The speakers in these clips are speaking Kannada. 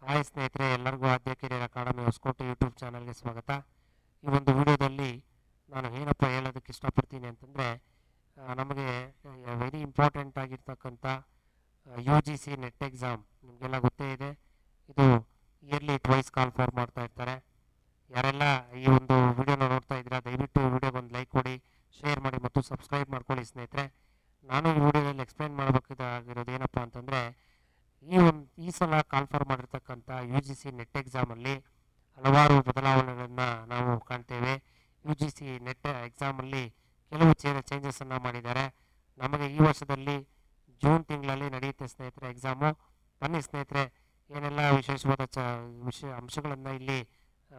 ಹಾಯ್ ಸ್ನೇಹಿತರೆ, ಎಲ್ಲರಿಗೂ ಆದ್ಯ ಕೆರಿಯರ್ ಅಕಾಡೆಮಿ ಹೊಸಕೋಟೆ ಯೂಟ್ಯೂಬ್ ಚಾನಲ್ಗೆ ಸ್ವಾಗತ. ಈ ಒಂದು ವಿಡಿಯೋದಲ್ಲಿ ನಾನು ಏನಪ್ಪ ಹೇಳೋದಕ್ಕೆ ಇಷ್ಟಪಡ್ತೀನಿ ಅಂತಂದರೆ, ನಮಗೆ ವೆರಿ ಇಂಪಾರ್ಟೆಂಟ್ ಆಗಿರ್ತಕ್ಕಂಥ U G C net exam ನಿಮಗೆಲ್ಲ ಗೊತ್ತೇ ಇದೆ. ಇದು ಇಯರ್ಲಿ ಟ್ವೈಸ್ ಕಾಲ್ ಫಾರ್ ಮಾಡ್ತಾ ಇರ್ತಾರೆ. ಯಾರೆಲ್ಲ ಈ ಒಂದು ವಿಡಿಯೋನ ನೋಡ್ತಾ ಇದ್ದೀರಾ, ದಯವಿಟ್ಟು ಈ ವಿಡಿಯೋಗೆ ಒಂದು ಲೈಕ್ ಕೊಡಿ, ಶೇರ್ ಮಾಡಿ ಮತ್ತು ಸಬ್ಸ್ಕ್ರೈಬ್ ಮಾಡ್ಕೊಳ್ಳಿ ಸ್ನೇಹಿತರೆ. ನಾನು ಈ ವಿಡಿಯೋದಲ್ಲಿ ಎಕ್ಸ್ಪ್ಲೈನ್ ಮಾಡಬೇಕಾಗಿರೋದು ಏನಪ್ಪ ಅಂತಂದರೆ, ಈ ಸಲ ಕಾಲ್ಫರ್ ಮಾಡಿರ್ತಕ್ಕಂಥ ಯು ಜಿ ಸಿ ನೆಟ್ ಎಕ್ಸಾಮಲ್ಲಿ ಹಲವಾರು ಬದಲಾವಣೆಗಳನ್ನು ನಾವು ಕಾಣ್ತೇವೆ. ಯು ಜಿ ಸಿ ನೆಟ್ ಎಕ್ಸಾಮಲ್ಲಿ ಕೆಲವು ಚೇಂಜಸನ್ನು ಮಾಡಿದ್ದಾರೆ. ನಮಗೆ ಈ ವರ್ಷದಲ್ಲಿ ಜೂನ್ ತಿಂಗಳಲ್ಲಿ ನಡೆಯುತ್ತೆ ಸ್ನೇಹಿತರೆ ಎಕ್ಸಾಮು. ಬನ್ನಿ ಸ್ನೇಹಿತರೆ, ಏನೆಲ್ಲ ವಿಶೇಷವಾದ ಅಂಶಗಳನ್ನು ಇಲ್ಲಿ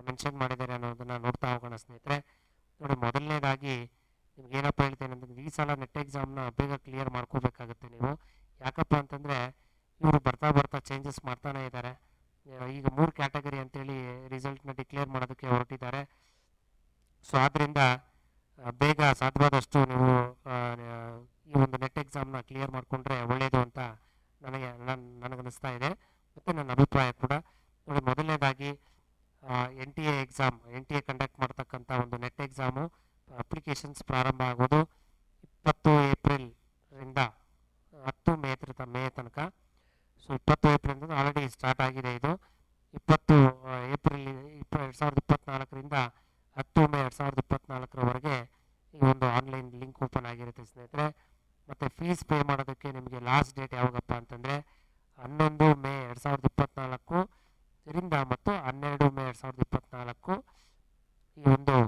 ಮೆನ್ಷನ್ ಮಾಡಿದ್ದಾರೆ ಅನ್ನೋದನ್ನು ನೋಡ್ತಾ ಹೋಗೋಣ ಸ್ನೇಹಿತರೆ. ನೋಡಿ, ಮೊದಲನೇದಾಗಿ ನಿಮ್ಗೆ ಏನಪ್ಪ ಹೇಳ್ತೇನೆ ಅಂತಂದರೆ, ಈ ಸಲ ನೆಟ್ ಎಕ್ಸಾಮ್ನ ಬೇಗ ಕ್ಲಿಯರ್ ಮಾಡ್ಕೋಬೇಕಾಗುತ್ತೆ ನೀವು. ಯಾಕಪ್ಪ ಅಂತಂದರೆ ಇವರು ಬರ್ತಾ ಚೇಂಜಸ್ ಮಾಡ್ತಾನೆ ಇದ್ದಾರೆ. ಈಗ 3 ಕ್ಯಾಟಗರಿ ಅಂತೇಳಿ ರಿಸಲ್ಟ್ನ ಡಿಕ್ಲೇರ್ ಮಾಡೋದಕ್ಕೆ ಹೊರಟಿದ್ದಾರೆ. ಸೊ ಆದ್ದರಿಂದ ಬೇಗ ಸಾಧ್ಯವಾದಷ್ಟು ನೀವು ಈ ಒಂದು ನೆಟ್ ಎಕ್ಸಾಮ್ನ ಕ್ಲಿಯರ್ ಮಾಡಿಕೊಂಡ್ರೆ ಒಳ್ಳೆಯದು ಅಂತ ನನಗನ್ನಿಸ್ತಾ ಇದೆ, ಮತ್ತು ನನ್ನ ಅಭಿಪ್ರಾಯ ಕೂಡ. ನೋಡಿ, ಮೊದಲನೇದಾಗಿ ಎನ್ ಟಿ ಎ ಕಂಡಕ್ಟ್ ಮಾಡ್ತಕ್ಕಂಥ ಒಂದು ನೆಟ್ ಎಕ್ಸಾಮು ಅಪ್ಲಿಕೇಶನ್ಸ್ ಪ್ರಾರಂಭ ಆಗೋದು 20 ಏಪ್ರಿಲ್ರಿಂದ 10 ಮೇ ತನಕ. ಸೊ 20 ಏಪ್ರಿಲ್ ಆಲ್ರೆಡಿ ಸ್ಟಾರ್ಟ್ ಆಗಿದೆ. ಇದು 20 ಏಪ್ರಿಲ್ 2024ರಿಂದ 10 ಮೇ 2024ರವರೆಗೆ ಈ ಒಂದು ಆನ್ಲೈನ್ ಲಿಂಕ್ ಓಪನ್ ಆಗಿರುತ್ತೆ ಸ್ನೇಹಿತರೆ. ಮತ್ತು ಫೀಸ್ ಪೇ ಮಾಡೋದಕ್ಕೆ ನಿಮಗೆ ಲಾಸ್ಟ್ ಡೇಟ್ ಯಾವಾಗಪ್ಪ ಅಂತಂದರೆ 11 ಮೇ 2024 ರಿಂದ ಮತ್ತು 12 ಮೇ 2024 ಈ ಒಂದು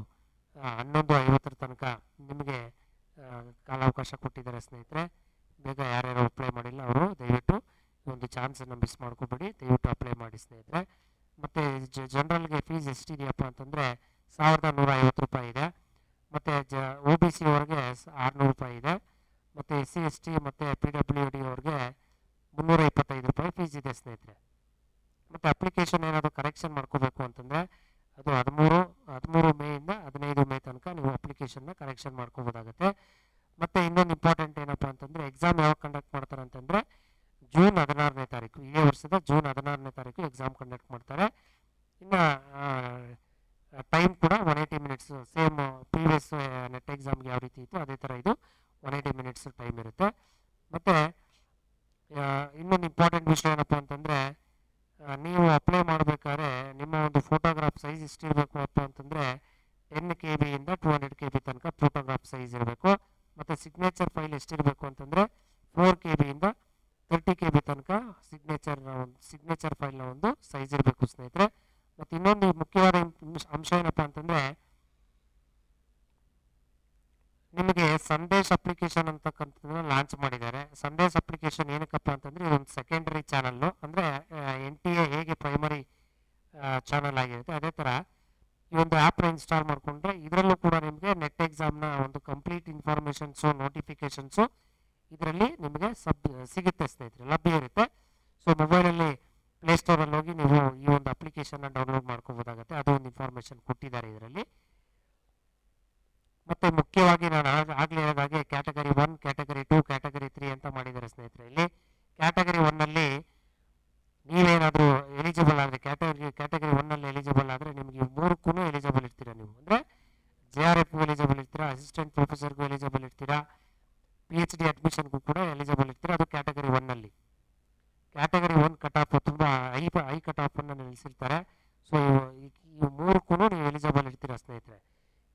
11:50 ತನಕ ನಿಮಗೆ ಕಾಲಾವಕಾಶ ಕೊಟ್ಟಿದ್ದಾರೆ ಸ್ನೇಹಿತರೆ. ಬೇಗ ಯಾರ್ಯಾರು ಅಪ್ಲೈ ಮಾಡಿಲ್ಲ ಅವರು ದಯವಿಟ್ಟು ಈ ಒಂದು ಚಾನ್ಸನ್ನು ಮಿಸ್ ಮಾಡ್ಕೋಬೇಡಿ, ದಯವಿಟ್ಟು ಅಪ್ಲೈ ಮಾಡಿ ಸ್ನೇಹಿತರೆ. ಮತ್ತು ಜನರಲ್ಗೆ ಫೀಸ್ ಎಷ್ಟಿದೆಯಪ್ಪ ಅಂತಂದರೆ 1150 ರೂಪಾಯಿ ಇದೆ. ಮತ್ತು ಒ ಬಿ ಸಿ ಅವ್ರಿಗೆ 600 ರೂಪಾಯಿ ಇದೆ. ಮತ್ತು ಎಸ್ ಸಿ ಎಸ್ ಟಿ ಮತ್ತು ಪಿ ಡಬ್ಲ್ಯೂ ಡಿ ಅವ್ರಿಗೆ 325 ರೂಪಾಯಿ ಫೀಸ್ ಇದೆ ಸ್ನೇಹಿತರೆ. ಮತ್ತು ಅಪ್ಲಿಕೇಶನ್ ಏನಾದರೂ ಕರೆಕ್ಷನ್ ಮಾಡ್ಕೋಬೇಕು ಅಂತಂದರೆ ಅದು 13 ಮೇಯಿಂದ 15 ಮೇ ತನಕ ನೀವು ಅಪ್ಲಿಕೇಶನ್ನ ಕರೆಕ್ಷನ್ ಮಾಡ್ಕೋಬೋದಾಗುತ್ತೆ. ಮತ್ತು ಇನ್ನೊಂದು ಇಂಪಾರ್ಟೆಂಟ್ ಏನಪ್ಪ ಅಂತಂದರೆ, ಎಕ್ಸಾಮ್ ಯಾವಾಗ ಕಂಡಕ್ಟ್ ಮಾಡ್ತಾರೆ ಅಂತಂದರೆ ಜೂನ್ 16ನೇ ತಾರೀಕು, ಇದೇ ವರ್ಷದ ಜೂನ್ 16ನೇ ತಾರೀಕು ಎಕ್ಸಾಮ್ ಕಂಡಕ್ಟ್ ಮಾಡ್ತಾರೆ. ಇನ್ನು ಟೈಮ್ ಕೂಡ 180 ಮಿನಿಟ್ಸ್, ಸೇಮ್ ಪ್ರೀವಿಯಸ್ ನೆಟ್ ಎಕ್ಸಾಮ್ಗೆ ಯಾವ ರೀತಿ ಇತ್ತು ಅದೇ ಥರ ಇದು 180 ಮಿನಿಟ್ಸ್ ಟೈಮ್ ಇರುತ್ತೆ. ಮತ್ತು ಇನ್ನೊಂದು ಇಂಪಾರ್ಟೆಂಟ್ ವಿಷಯ ಏನಪ್ಪ ಅಂತಂದರೆ, ನೀವು ಅಪ್ಲೈ ಮಾಡಬೇಕಾದ್ರೆ ನಿಮ್ಮ ಒಂದು ಫೋಟೋಗ್ರಾಫ್ ಸೈಜ್ ಎಷ್ಟಿರಬೇಕು ಅಪ್ಪ ಅಂತಂದರೆ 10 KB ಇಂದ 200 KB ತನಕ ಫೋಟೋಗ್ರಾಫ್ ಸೈಜ್ ಇರಬೇಕು. ಮತ್ತು ಸಿಗ್ನೇಚರ್ ಫೈಲ್ ಎಷ್ಟಿರಬೇಕು ಅಂತಂದರೆ 4 KB ಇಂದ 30 KB ತನಕ ಸಿಗ್ನೇಚರ್ ಫೈಲ್ನ ಒಂದು ಸೈಜ್ ಇರಬೇಕು ಸ್ನೇಹಿತರೆ. ಮತ್ತು ಇನ್ನೊಂದು ಮುಖ್ಯವಾದ ಅಂಶ ಏನಪ್ಪ ಅಂತಂದರೆ, ನಿಮಗೆ ಸಂದೇಶ್ ಅಪ್ಲಿಕೇಶನ್ ಅಂತಕ್ಕಂಥದ್ದನ್ನ ಲಾಂಚ್ ಮಾಡಿದ್ದಾರೆ. ಸಂದೇಶ್ ಅಪ್ಲಿಕೇಶನ್ ಏನಕ್ಕಪ್ಪ ಅಂತಂದರೆ, ಇದೊಂದು ಸೆಕೆಂಡರಿ ಚಾನಲ್ಲು, ಅಂದರೆ ಎನ್ ಟಿ ಎ ಹೇಗೆ ಪ್ರೈಮರಿ ಚಾನಲ್ ಆಗಿರುತ್ತೆ ಅದೇ ಥರ ಈ ಒಂದು ಆ್ಯಪ್ನ ಇನ್ಸ್ಟಾಲ್ ಮಾಡಿಕೊಂಡ್ರೆ ಇದರಲ್ಲೂ ಕೂಡ ನಿಮಗೆ ನೆಟ್ ಎಕ್ಸಾಮ್ನ ಒಂದು ಕಂಪ್ಲೀಟ್ ಇನ್ಫಾರ್ಮೇಷನ್ಸು, ನೋಟಿಫಿಕೇಷನ್ಸು ಇದರಲ್ಲಿ ನಿಮಗೆ ಸಿಗುತ್ತೆ ಸ್ನೇಹಿತರೆ, ಲಭ್ಯ ಇರುತ್ತೆ. ಸೊ ಮೊಬೈಲಲ್ಲಿ ಪ್ಲೇಸ್ಟೋರಲ್ಲಿ ಹೋಗಿ ನೀವು ಈ ಒಂದು ಅಪ್ಲಿಕೇಶನ್ನ ಡೌನ್ಲೋಡ್ ಮಾಡ್ಕೋಬೋದಾಗುತ್ತೆ. ಅದು ಒಂದು ಇನ್ಫಾರ್ಮೇಷನ್ ಕೊಟ್ಟಿದ್ದಾರೆ ಇದರಲ್ಲಿ. ಮತ್ತು ಮುಖ್ಯವಾಗಿ ನಾನು ಆಗಲೇ ಹೇಳಿದಾಗೆ ಕ್ಯಾಟಗರಿ 1, ಕ್ಯಾಟಗರಿ 2, ಕ್ಯಾಟಗರಿ 3 ಅಂತ ಮಾಡಿದ್ದಾರೆ ಸ್ನೇಹಿತರೆ. ಇಲ್ಲಿ ಕ್ಯಾಟಗರಿ 1ನಲ್ಲಿ ನೀವೇನಾದರೂ ಎಲಿಜಿಬಲ್ ಆದರೆ, ಕ್ಯಾಟಗರಿ 1ನಲ್ಲಿ ಎಲಿಜಿಬಲ್ ಆದರೆ ನಿಮಗೆ 3ಕ್ಕೂ ಎಲಿಜಿಬಲ್ ಇರ್ತೀರಾ ನೀವು. ಅಂದರೆ JRFಗೂ ಎಲಿಜಿಬಲ್ ಇರ್ತೀರಾ, ಅಸಿಸ್ಟೆಂಟ್ ಪ್ರೊಫೆಸರ್ಗೂ ಎಲಿಜಿಬಲ್ ಇರ್ತೀರಾ, PhD ಅಡ್ಮಿಷನ್ಗೂ ಕೂಡ ಎಲಿಜಿಬಲ್ ಇರ್ತೀರಾ. ಅದು ಕ್ಯಾಟಗರಿ 1ನಲ್ಲಿ. ಕ್ಯಾಟಗರಿ 1 ಕಟ್ ಆಫ್ ತುಂಬ ಹೈ ಕಟ್ ಆಫನ್ನು ನಿಲ್ಲಿಸಿರ್ತಾರೆ. ಸೊ ಈ 3ಕ್ಕೂ ನೀವು ಎಲಿಜಿಬಲ್ ಇರ್ತೀರಾ ಸ್ನೇಹಿತರೆ.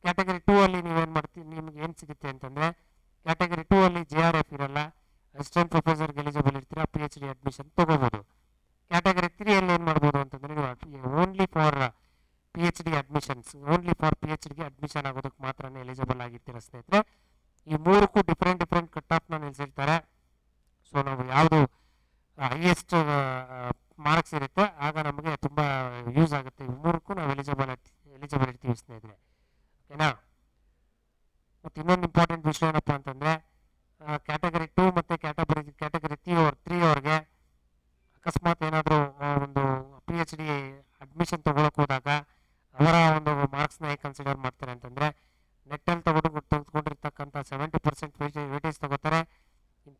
ಕ್ಯಾಟಗರಿ 2 ಅಲ್ಲಿ ನೀವೇನು ಮಾಡ್ತೀವಿ, ನಿಮ್ಗೆ ಏನು ಸಿಗುತ್ತೆ ಅಂತಂದರೆ, ಕ್ಯಾಟಗರಿ 2 ಅಲ್ಲಿ JRF ಇರಲ್ಲ, ಅಸಿಸ್ಟೆಂಟ್ ಪ್ರೊಫೆಸರ್ಗೆ ಎಲಿಜಿಬಲ್ ಇರ್ತೀರಾ, PhD ಅಡ್ಮಿಷನ್ ತೊಗೋಬೋದು. ಕ್ಯಾಟಗರಿ 3 ಅಲ್ಲಿ ಏನು ಮಾಡ್ಬೋದು ಅಂತಂದರೆ, ನೀವು only for PhD admissions, only for PhDಗೆ ಅಡ್ಮಿಷನ್ ಆಗೋದಕ್ಕೆ ಮಾತ್ರ ಎಲಿಜಿಬಲ್ ಆಗಿರ್ತೀರ ಸ್ನೇಹಿತರೆ. ಈ 3ಕ್ಕೂ ಡಿಫ್ರೆಂಟ್ ಕಟ್ ಆಫ್ನ ನಿಲ್ಲಿಸಿರ್ತಾರೆ. ಸೊ ನಾವು ಯಾವುದು ಹೈಯೆಸ್ಟ್ ಮಾರ್ಕ್ಸ್ ಇರುತ್ತೆ ಆಗ ನಮಗೆ ತುಂಬ ಯೂಸ್ ಆಗುತ್ತೆ. ಈ 3ಕ್ಕೂ ನಾವು ಎಲಿಜಿಬಲ್ ಇರ್ತೀವಿ ಸ್ನೇಹಿತರೆ, ಓಕೆನಾ. ಮತ್ತು ಇನ್ನೊಂದು ಇಂಪಾರ್ಟೆಂಟ್ ವಿಷಯ ಏನಪ್ಪ ಅಂತಂದರೆ, ಕ್ಯಾಟಗರಿ 2 ಮತ್ತು ಕ್ಯಾಟಗರಿ 3 ಅವ್ರಿಗೆ ಅಕಸ್ಮಾತ್ ಏನಾದರೂ ಒಂದು PhD ಅಡ್ಮಿಷನ್ ತೊಗೊಳಕ್ಕೆ ಹೋದಾಗ ಅವರ ಒಂದು ಮಾರ್ಕ್ಸ್ನ ಹೇಗೆ ಕನ್ಸಿಡರ್ ಮಾಡ್ತಾರೆ ಅಂತಂದರೆ, ನೆಟ್ಟಲ್ಲಿ ತೆಗೆದುಕೊಂಡಿರ್ತಕ್ಕಂಥ 70% ವೇಟೇಜ್ ತೊಗೋತಾರೆ.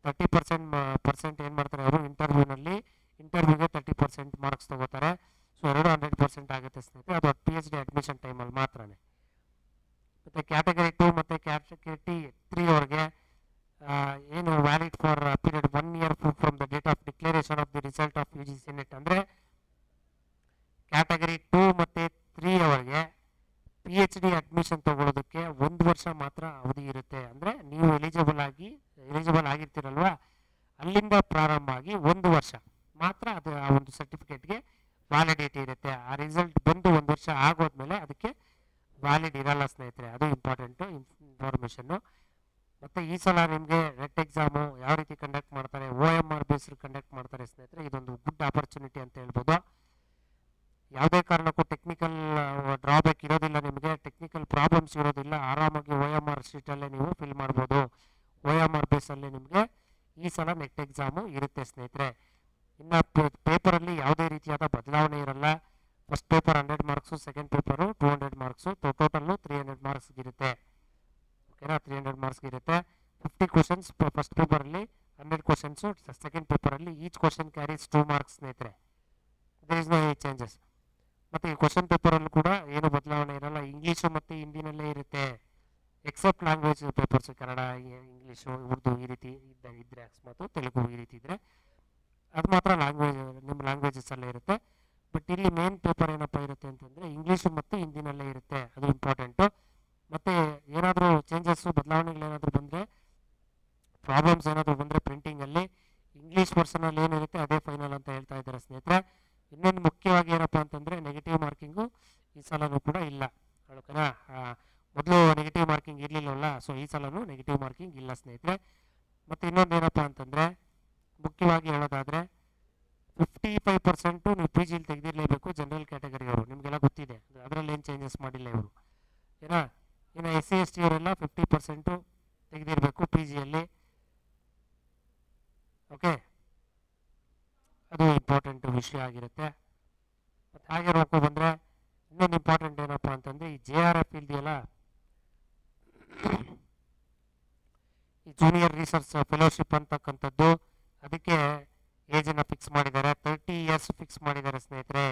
30% ಏನು ಮಾಡ್ತಾರೆ ಅವರು ಇಂಟರ್ವ್ಯೂನಲ್ಲಿ ಇಂಟರ್ವ್ಯೂಗೆ 30% ಮಾರ್ಕ್ಸ್ ತೊಗೋತಾರೆ. ಸೊ 100% ಆಗುತ್ತೆ ಸ್ನೇಹಿತರೆ. ಅದು PhD ಅಡ್ಮಿಷನ್ ಟೈಮಲ್ಲಿ ಮಾತ್ರನೇ. ಮತ್ತು ಕ್ಯಾಟಗರಿ 2 ಮತ್ತು ಕ್ಯಾಟಗರಿ 3 ಅವ್ರಿಗೆ ಏನು valid for period 1 year from the date of declaration of the result of UGC net. ಅಂದರೆ ಕ್ಯಾಟಗರಿ 2 ಮತ್ತು 3 ಅವರಿಗೆ PhD ಅಡ್ಮಿಷನ್ ತೊಗೊಳೋದಕ್ಕೆ 1 ವರ್ಷ ಮಾತ್ರ ಅವಧಿ ಇರುತ್ತೆ. ಅಂದರೆ ನೀವು ಎಲಿಜಿಬಲ್ ಆಗಿರ್ತೀರಲ್ವ, ಅಲ್ಲಿಂದ ಪ್ರಾರಂಭ ಆಗಿ 1 ವರ್ಷ ಮಾತ್ರ ಅದು ಆ ಒಂದು ಸರ್ಟಿಫಿಕೇಟ್ಗೆ ವ್ಯಾಲಿಡಿಟಿ ಇರುತ್ತೆ. ಆ ರಿಸಲ್ಟ್ ಬಂದು 1 ವರ್ಷ ಆಗೋದ್ಮೇಲೆ ಅದಕ್ಕೆ ವ್ಯಾಲಿಡ್ ಇರಲ್ಲ ಸ್ನೇಹಿತರೆ. ಅದು ಇಂಪಾರ್ಟೆಂಟು ಇನ್ಫಾರ್ಮೇಷನ್ನು. ಮತ್ತು ಈ ಸಲ ನಿಮಗೆ ನೆಟ್ ಎಕ್ಸಾಮು ಯಾವ ರೀತಿ ಕಂಡಕ್ಟ್ ಮಾಡ್ತಾರೆ, OMR ಬೇಸ್ಡ್ ಕಂಡಕ್ಟ್ ಮಾಡ್ತಾರೆ ಸ್ನೇಹಿತರೆ. ಇದೊಂದು ಗುಡ್ ಆಪರ್ಚುನಿಟಿ ಅಂತ ಹೇಳ್ಬೋದು. ಯಾವುದೇ ಕಾರಣಕ್ಕೂ ಟೆಕ್ನಿಕಲ್ ಡ್ರಾಬ್ಯಾಕ್ ಇರೋದಿಲ್ಲ, ನಿಮಗೆ ಟೆಕ್ನಿಕಲ್ ಪ್ರಾಬ್ಲಮ್ಸ್ ಇರೋದಿಲ್ಲ. ಆರಾಮಾಗಿ OMR ಶೀಟಲ್ಲೇ ನೀವು ಫಿಲ್ ಮಾಡ್ಬೋದು. OMR ಬೇಸಲ್ಲಿ ನಿಮಗೆ ಈ ಸಲ ನೆಟ್ ಎಕ್ಸಾಮು ಇರುತ್ತೆ ಸ್ನೇಹಿತರೆ. ಇನ್ನು ಪೇಪರಲ್ಲಿ ಯಾವುದೇ ರೀತಿಯಾದ ಬದಲಾವಣೆ ಇರಲ್ಲ. First paper 100 marks, second paper 200 marks, total 300 ಮಾರ್ಕ್ಸ್ಗಿರುತ್ತೆ. ಓಕೆನಾ, 300 ಮಾರ್ಕ್ಸ್ಗಿರುತ್ತೆ. 50 ಕ್ವಶನ್ಸ್ ಫಸ್ಟ್ ಪೇಪರಲ್ಲಿ, 100 ಕ್ವಶನ್ಸು ಸೆಕೆಂಡ್ ಪೇಪರಲ್ಲಿ. ಈಚ್ ಕ್ವಶನ್ ಕ್ಯಾರೀಸ್ 2 ಮಾರ್ಕ್ಸ್ ಸ್ನೇಹಿತರೆ. There is no any changes. ಮತ್ತು ಈ ಕ್ವಶನ್ ಪೇಪರಲ್ಲೂ ಕೂಡ ಏನು ಬದಲಾವಣೆ ಇರಲ್ಲ. ಇಂಗ್ಲೀಷು ಮತ್ತು ಹಿಂದಿನಲ್ಲೇ ಇರುತ್ತೆ, except language papers. Kannada, English, Urdu ಈ ರೀತಿ ಇದ್ದರೆ, ಅಕಸ್ಮಾತ್ ತೆಲುಗು ಈ ರೀತಿ ಇದ್ದರೆ ಅದು ಮಾತ್ರ ನಿಮ್ಮ ಲ್ಯಾಂಗ್ವೇಜಸಲ್ಲೇ ಇರುತ್ತೆ. ಬಟ್ ಇಲ್ಲಿ ಮೇನ್ ಪೇಪರ್ ಏನಪ್ಪ ಇರುತ್ತೆ ಅಂತಂದರೆ ಇಂಗ್ಲೀಷು ಮತ್ತು ಹಿಂದಿನಲ್ಲೇ ಇರುತ್ತೆ. ಅದು ಇಂಪಾರ್ಟೆಂಟು. ಮತ್ತು ಏನಾದರೂ ಚೇಂಜಸ್ಸು, ಬದಲಾವಣೆಗಳೇನಾದರೂ ಬಂದರೆ, ಪ್ರಾಬ್ಲಮ್ಸ್ ಏನಾದರೂ ಬಂದರೆ ಪ್ರಿಂಟಿಂಗಲ್ಲಿ ಇಂಗ್ಲೀಷ್ ವರ್ಷನಲ್ಲಿ ಏನಿರುತ್ತೆ ಅದೇ ಫೈನಲ್ ಅಂತ ಹೇಳ್ತಾ ಇದ್ದಾರೆ ಸ್ನೇಹಿತರೆ. ಇನ್ನೊಂದು ಮುಖ್ಯವಾಗಿ ಏನಪ್ಪ ಅಂತಂದರೆ ನೆಗೆಟಿವ್ ಮಾರ್ಕಿಂಗು ಈ ಸಲನೂ ಕೂಡ ಇಲ್ಲ. ಓಕೆನಾ, ಮೊದಲು ನೆಗೆಟಿವ್ ಮಾರ್ಕಿಂಗ್ ಇರಲಿಲ್ಲವಲ್ಲ, ಸೊ ಈ ಸಲನೂ ನೆಗೆಟಿವ್ ಮಾರ್ಕಿಂಗ್ ಇಲ್ಲ ಸ್ನೇಹಿತರೆ. ಮತ್ತು ಇನ್ನೊಂದು ಏನಪ್ಪ ಅಂತಂದರೆ ಮುಖ್ಯವಾಗಿ ಹೇಳೋದಾದರೆ 55% ನೀವು PGಲಿ ತೆಗೆದಿರಲೇಬೇಕು ಜನರಲ್ ಕ್ಯಾಟಗರಿಯವರು. ನಿಮಗೆಲ್ಲ ಗೊತ್ತಿದೆ, ಅದರಲ್ಲಿ ಏನು ಚೇಂಜಸ್ ಮಾಡಿಲ್ಲ ಇವರು. ಏನಾ, ಇನ್ನು SC ST ಅವರೆಲ್ಲ 50% ತೆಗೆದಿರಬೇಕು PGಯಲ್ಲಿ. ಓಕೆ, ಅದು ಇಂಪಾರ್ಟೆಂಟ್ ವಿಷಯ ಆಗಿರುತ್ತೆ. ಮತ್ತು ಹಾಗೆ ನೋಡ್ಕೊ ಬಂದರೆ ಇನ್ನೊಂದು ಇಂಪಾರ್ಟೆಂಟ್ ಏನಪ್ಪ ಅಂತಂದರೆ ಈ JRF ಇದೆಯಲ್ಲ, ಈ ಜೂನಿಯರ್ ರಿಸರ್ಚ್ ಫೆಲೋಶಿಪ್ ಅಂತಕ್ಕಂಥದ್ದು, ಅದಕ್ಕೆ ಏಜನ್ನು ಫಿಕ್ಸ್ ಮಾಡಿದ್ದಾರೆ. 30 years ಫಿಕ್ಸ್ ಮಾಡಿದ್ದಾರೆ ಸ್ನೇಹಿತರೆ.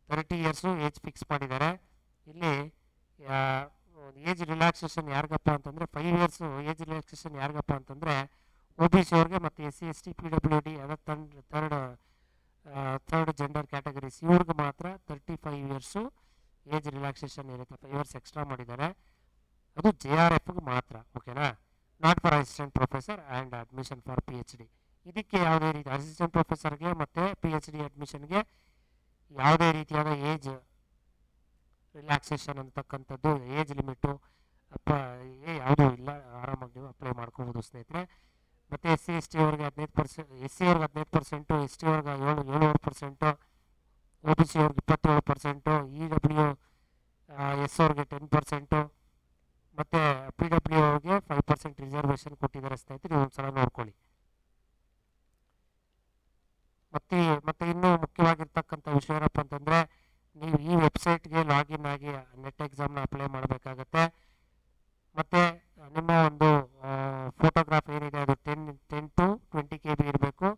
30 years ಏಜ್ ಫಿಕ್ಸ್ ಮಾಡಿದ್ದಾರೆ. ಇಲ್ಲಿ ಏಜ್ ರಿಲ್ಯಾಕ್ಸೇಷನ್ ಯಾರಿಗಪ್ಪ ಅಂತಂದರೆ 5 years ಏಜ್ ರಿಲ್ಯಾಕ್ಸೇಷನ್ ಯಾರಿಗಪ್ಪ ಅಂತಂದರೆ OBC ಅವ್ರಿಗೆ ಮತ್ತು SC ST PWD ಅದರ ಥರ್ಡ್ ಜೆಂಡರ್ ಕ್ಯಾಟಗರೀಸ್ ಇವ್ರಿಗೆ ಮಾತ್ರ 35 years ಏಜ್ ರಿಲ್ಯಾಕ್ಸೇಷನ್ ಇರುತ್ತೆ. 5 years ಎಕ್ಸ್ಟ್ರಾ ಮಾಡಿದ್ದಾರೆ. ಅದು JRFಗೆ ಮಾತ್ರ. ಓಕೆನಾ, not for assistant professor and admission for PhD. ಇದಕ್ಕೆ ಯಾವುದೇ ರೀತಿ ಅಸಿಸ್ಟೆಂಟ್ ಪ್ರೊಫೆಸರ್ಗೆ ಮತ್ತು PhD ಅಡ್ಮಿಷನ್ಗೆ ಯಾವುದೇ ರೀತಿಯಾದ ಏಜ್ ರಿಲ್ಯಾಕ್ಸೇಷನ್ ಅಂತಕ್ಕಂಥದ್ದು, ಏಜ್ ಲಿಮಿಟು ಯಾವುದೂ ಇಲ್ಲ. ಆರಾಮಾಗಿ ನೀವು ಅಪ್ಲೈ ಮಾಡ್ಕೋಬೋದು ಸ್ನೇಹಿತರೆ. ಮತ್ತು SC ST ಅವ್ರಿಗೆ 15%, SC ಅವ್ರಿಗೆ 15%, ST ಅವ್ರಿಗೆ 7%, OBC ಅವ್ರಿಗೆ 27%, EWS ಅವ್ರಿಗೆ 10%, ಮತ್ತು PW ಅವ್ರಿಗೆ 5% ರಿಸರ್ವೇಷನ್ ಕೊಟ್ಟಿದ್ದಾರೆ ಸ್ನೇಹಿತರೆ. ಒಂದು ಸಲ ನೋಡ್ಕೊಳ್ಳಿ. ಮತ್ತು ಇನ್ನೂ ಮುಖ್ಯವಾಗಿರ್ತಕ್ಕಂಥ ವಿಷಯ ಏನಪ್ಪ ಅಂತಂದರೆ ನೀವು ಈ ವೆಬ್ಸೈಟ್ಗೆ ಲಾಗಿನ್ ಆಗಿ ನೆಟ್ ಎಕ್ಸಾಮ್ನ ಅಪ್ಲೈ ಮಾಡಬೇಕಾಗತ್ತೆ. ಮತ್ತು ನಿಮ್ಮ ಒಂದು ಫೋಟೋಗ್ರಾಫ್ ಏನಿದೆ ಅದು 10 to 20 KB ಇರಬೇಕು.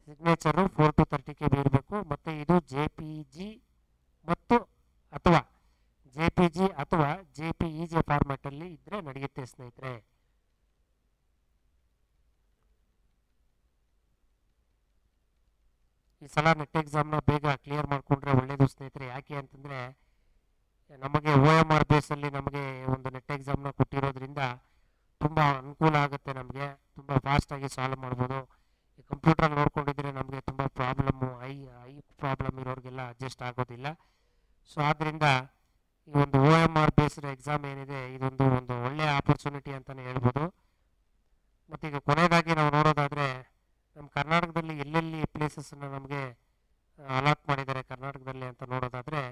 ಸಿಗ್ನೇಚರು 4 to 30 KB ಇರಬೇಕು. ಮತ್ತು ಇದು JPG ಅಥವಾ JPEJ ಫಾರ್ಮ್ಯಾಟಲ್ಲಿ ಇದ್ದರೆ ನಡೆಯುತ್ತೆ ಸ್ನೇಹಿತರೆ. ಈ ಸಲ ನೆಟ್ ಎಕ್ಸಾಮ್ನ ಬೇಗ ಕ್ಲಿಯರ್ ಮಾಡಿಕೊಂಡ್ರೆ ಒಳ್ಳೆಯದು ಸ್ನೇಹಿತರೆ. ಯಾಕೆ ಅಂತಂದರೆ ನಮಗೆ OMR ಬೇಸಲ್ಲಿ ನಮಗೆ ಒಂದು ನೆಟ್ ಎಕ್ಸಾಮ್ನ ಕೊಟ್ಟಿರೋದ್ರಿಂದ ತುಂಬ ಅನುಕೂಲ ಆಗುತ್ತೆ. ನಮಗೆ ತುಂಬ ಫಾಸ್ಟಾಗಿ ಸಾಲ್ವ್ ಮಾಡ್ಬೋದು. ಈ ಕಂಪ್ಯೂಟ್ರಲ್ಲಿ ನೋಡ್ಕೊಂಡಿದ್ರೆ ನಮಗೆ ತುಂಬ ಪ್ರಾಬ್ಲಮ್ಮು, ಐ ಪ್ರಾಬ್ಲಮ್ ಇರೋರಿಗೆಲ್ಲ ಅಡ್ಜಸ್ಟ್ ಆಗೋದಿಲ್ಲ. ಸೊ ಆದ್ದರಿಂದ ಈ ಒಂದು OMR ಬೇಸ್ಡ್ ಎಕ್ಸಾಮ್ ಏನಿದೆ ಇದೊಂದು ಒಳ್ಳೆಯ ಆಪರ್ಚುನಿಟಿ ಅಂತಲೇ ಹೇಳ್ಬೋದು. ಮತ್ತು ಈಗ ಕೊನೆಯದಾಗಿ ನಾವು ನೋಡೋದಾದರೆ ನಮ್ಮ ಕರ್ನಾಟಕದಲ್ಲಿ ಎಲ್ಲೆಲ್ಲಿ ಪ್ಲೇಸಸ್ಸನ್ನು ನಮಗೆ ಅಲಾಟ್ ಮಾಡಿದ್ದಾರೆ ಕರ್ನಾಟಕದಲ್ಲಿ ಅಂತ ನೋಡೋದಾದರೆ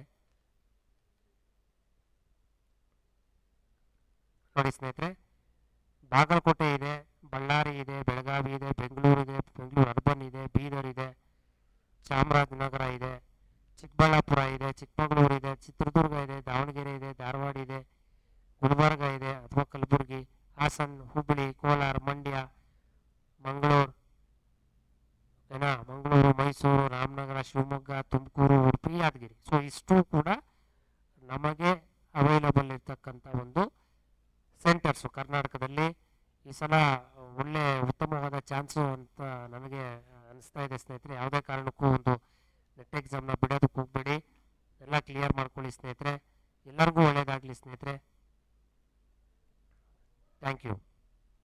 ನೋಡಿ ಸ್ನೇಹಿತರೆ, ಬಾಗಲಕೋಟೆ ಇದೆ, ಬಳ್ಳಾರಿ ಇದೆ, ಬೆಳಗಾವಿ ಇದೆ, ಬೆಂಗಳೂರು ಇದೆ, ಬೆಂಗಳೂರು ಅರ್ಬನ್ ಇದೆ, ಬೀದರ್ ಇದೆ, ಚಾಮರಾಜನಗರ ಇದೆ, ಚಿಕ್ಕಬಳ್ಳಾಪುರ ಇದೆ, ಚಿಕ್ಕಮಗಳೂರು ಇದೆ, ಚಿತ್ರದುರ್ಗ ಇದೆ, ದಾವಣಗೆರೆ ಇದೆ, ಧಾರವಾಡ ಇದೆ, ಗುಲ್ಬರ್ಗ ಇದೆ ಅಥವಾ ಕಲಬುರಗಿ, ಹಾಸನ್, ಹುಬ್ಬಳ್ಳಿ, ಕೋಲಾರ, ಮಂಡ್ಯ, ಮಂಗಳೂರು, ಏನಾ, ಮಂಗಳೂರು, ಮೈಸೂರು, ರಾಮನಗರ, ಶಿವಮೊಗ್ಗ, ತುಮಕೂರು, ಉಡುಪಿ, ಯಾದಗಿರಿ. ಸೊ ಇಷ್ಟು ಕೂಡ ನಮಗೆ ಅವೈಲಬಲ್ ಇರ್ತಕ್ಕಂಥ ಒಂದು ಸೆಂಟರ್ಸು ಕರ್ನಾಟಕದಲ್ಲಿ. ಈ ಸಲ ಒಳ್ಳೆ ಉತ್ತಮವಾದ ಚಾನ್ಸು ಅಂತ ನನಗೆ ಅನಿಸ್ತಾ ಇದೆ ಸ್ನೇಹಿತರೆ. ಯಾವುದೇ ಕಾರಣಕ್ಕೂ ಒಂದು ನೆಟ್ ಎಕ್ಸಾಮ್ನ ಬಿಡೋದಕ್ಕೆ ಹೋಗಬೇಡಿ, ಎಲ್ಲ ಕ್ಲಿಯರ್ ಮಾಡ್ಕೊಳ್ಳಿ ಸ್ನೇಹಿತರೆ. ಎಲ್ಲರಿಗೂ ಒಳ್ಳೆಯದಾಗಲಿ ಸ್ನೇಹಿತರೆ. Thank you.